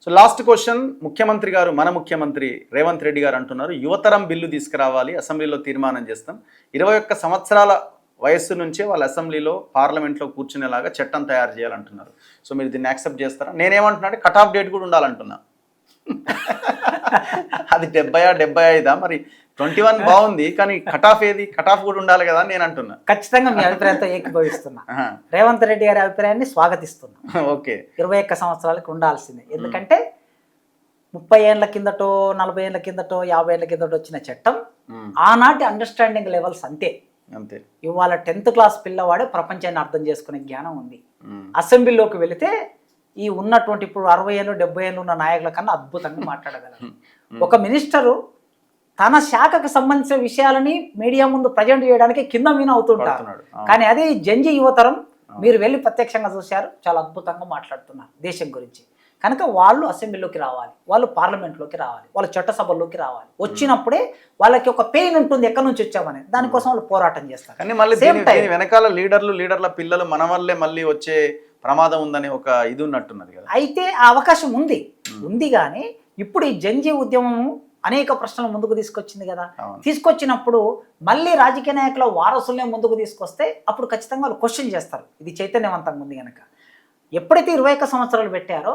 So last question, ముఖ్యమంత్రి గారు, మన ముఖ్యమంత్రి రేవంత్ రెడ్డి గారు అంటున్నారు యువతరం బిల్లు తీసుకురావాలి, అసెంబ్లీలో తీర్మానం చేస్తాం, 21 సంవత్సరాల వయస్సు నుంచే వాళ్ళు అసెంబ్లీలో పార్లమెంట్లో కూర్చునేలాగా చట్టం తయారు చేయాలంటున్నారు. సో మీరు దీన్ని యాక్సెప్ట్ చేస్తారా? నేనేమంటున్నా అంటే కట్ ఆఫ్ డేట్ కూడా ఉండాలంటున్నా. అది 70-75 మరి 21 బాగుంది, కానీ కట్ ఆఫ్ ఏది? కట్ ఆఫ్ కూడా ఉండాలి కదా అని నేను అంటున్నా. ఖచ్చితంగా మీ అభిప్రాయంతో ఏకీభవిస్తున్నా. రేవంత్ రెడ్డి గారి అభిప్రాయాన్ని స్వాగతిస్తున్నా. ఓకే, 21 సంవత్సరాలకు ఉండాల్సిందే. ఎందుకంటే 30 ఏళ్ల కిందటో, 40 ఏళ్ల కిందటో, 50 ఏళ్ల కిందటో వచ్చిన చట్టం ఆనాటి అండర్స్టాండింగ్ లెవెల్స్ అంతే. ఇవాళ 10th క్లాస్ పిల్లవాడే ప్రపంచాన్ని అర్థం చేసుకునే జ్ఞానం ఉంది. అసెంబ్లీలోకి వెళితే ఈ ఉన్నటువంటి ఇప్పుడు 60 ఏళ్ళు 70 ఏళ్ళు ఉన్న నాయకుల కన్నా అద్భుతంగా మాట్లాడగలరు. ఒక మినిస్టరు తన శాఖకు సంబంధించిన విషయాలని మీడియా ముందు ప్రజెంట్ చేయడానికి కింద మీన అవుతుంటారు. కానీ అదే జంజి యువతరం మీరు వెళ్ళి ప్రత్యక్షంగా చూశారు, చాలా అద్భుతంగా మాట్లాడుతున్నారు దేశం గురించి. కనుక వాళ్ళు అసెంబ్లీలోకి రావాలి, వాళ్ళు పార్లమెంట్లోకి రావాలి, వాళ్ళు చట్టసభల్లోకి రావాలి. వచ్చినప్పుడే వాళ్ళకి ఒక పెయిన్ ఉంటుంది, ఎక్కడి నుంచి వచ్చామని. దానికోసం వాళ్ళు పోరాటం చేస్తారు. కానీ మళ్ళీ వెనకాల లీడర్ల పిల్లలు మన వల్లే మళ్ళీ వచ్చే ప్రమాదం ఉందని ఒక ఇది ఉన్నట్టున్నది కదా. అయితే ఆ అవకాశం ఉంది కానీ ఇప్పుడు ఈ జంజీ ఉద్యమం అనేక ప్రశ్నలు ముందుకు తీసుకొచ్చింది కదా. తీసుకొచ్చినప్పుడు మళ్ళీ రాజకీయ నాయకుల వారసులనే ముందుకు తీసుకొస్తే అప్పుడు ఖచ్చితంగా వాళ్ళు క్వశ్చన్ చేస్తారు. ఇది చైతన్యవంతంగా ఉంది కనుక. ఎప్పుడైతే 21 సంవత్సరాలు పెట్టారో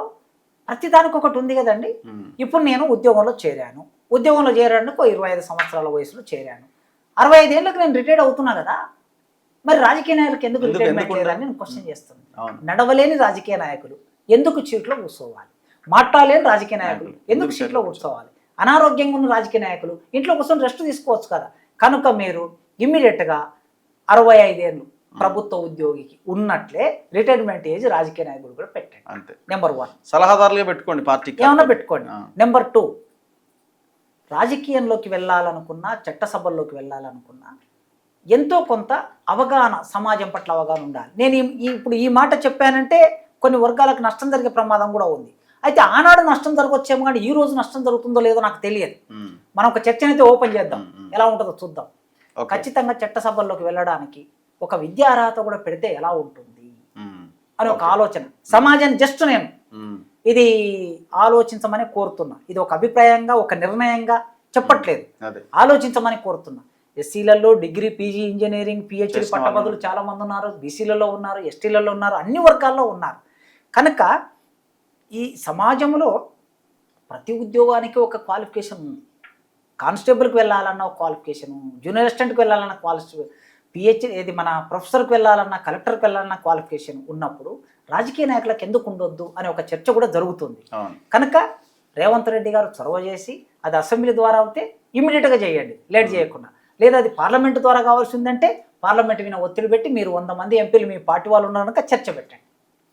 ప్రతిదానికి ఒకటి ఉంది కదండి. ఇప్పుడు నేను ఉద్యోగంలో చేరాను, ఉద్యోగంలో చేరడానికి 25 సంవత్సరాల వయసులో చేరాను. 65 ఏళ్ళకి నేను రిటైర్డ్ అవుతున్నా కదా, మరి రాజకీయ నాయకులకు ఎందుకు రిటైర్మెంట్ లేదని నేను క్వశ్చన్ చేస్తున్నాను. నడవలేని రాజకీయ నాయకులు ఎందుకు సీట్లో కూర్చోవాలి? మాట్లాడలేని రాజకీయ నాయకులు ఎందుకు సీట్లో కూర్చోవాలి? అనారోగ్యంగా ఉన్న రాజకీయ నాయకులు ఇంట్లో కూర్చొని రెస్ట్ తీసుకోవచ్చు కదా. కనుక మీరు ఇమ్మీడియట్గా 65 ఏళ్ళు ప్రభుత్వ ఉద్యోగికి ఉన్నట్లే రిటైర్మెంట్ ఏజ్ రాజకీయ నాయకులు కూడా పెట్టండి. అంతే. నెంబర్ 1 సలహాదారులుగా పెట్టుకోండి, పార్టీకి ఏమన్నా పెట్టుకోండి. నెంబర్ 2 రాజకీయంలోకి వెళ్ళాలనుకున్నా, చట్టసభల్లోకి వెళ్ళాలనుకున్నా ఎంతో కొంత అవగాహన, సమాజం పట్ల అవగాహన ఉండాలి. నేను ఇప్పుడు ఈ మాట చెప్పానంటే కొన్ని వర్గాలకు నష్టం జరిగే ప్రమాదం కూడా ఉంది. అయితే ఆనాడు నష్టం జరగవచ్చేమో, కానీ ఈ రోజు నష్టం జరుగుతుందో లేదో నాకు తెలియదు. మనం ఒక చర్చనైతే ఓపెన్ చేద్దాం, ఎలా ఉంటుందో చూద్దాం. ఖచ్చితంగా చట్టసభల్లోకి వెళ్ళడానికి ఒక విద్యా అర్హత కూడా పెడితే ఎలా ఉంటుంది అని ఒక ఆలోచన సమాజాన్ని జస్ట్ నేను ఇది ఆలోచించమని కోరుతున్నా. ఇది ఒక అభిప్రాయంగా, ఒక నిర్ణయంగా చెప్పట్లేదు, ఆలోచించమని కోరుతున్నా. ఎస్సీలలో డిగ్రీ, పీజీ, ఇంజనీరింగ్, పిహెచ్డి పట్టభద్రులు చాలా మంది ఉన్నారు, బీసీలలో ఉన్నారు, ఎస్టీలలో ఉన్నారు, అన్ని వర్గాల్లో ఉన్నారు. కనుక ఈ సమాజంలో ప్రతి ఉద్యోగానికి ఒక క్వాలిఫికేషన్ ఉంది. కానిస్టేబుల్కి వెళ్ళాలన్న ఒక క్వాలిఫికేషను, జూనియర్ అసిస్టెంట్కి వెళ్ళాలన్న క్వాలిఫికేషన్, పిహెచ్డి ఏది మన ప్రొఫెసర్కి వెళ్ళాలన్న, కలెక్టర్కి వెళ్ళాలన్న క్వాలిఫికేషన్ ఉన్నప్పుడు రాజకీయ నాయకులకు ఎందుకు ఉండొద్దు అనే ఒక చర్చ కూడా జరుగుతుంది. కనుక రేవంత్ రెడ్డి గారు చొరవ చేసి అది అసెంబ్లీ ద్వారా అయితే ఇమీడియట్గా చేయండి, లేట్ చేయకుండా. లేదా అది పార్లమెంటు ద్వారా కావాల్సిందంటే పార్లమెంటు మీద ఒత్తిడి పెట్టి మీరు 100 మంది ఎంపీలు మీ పార్టీ వాళ్ళు ఉన్నారనుక చర్చ పెట్టండి.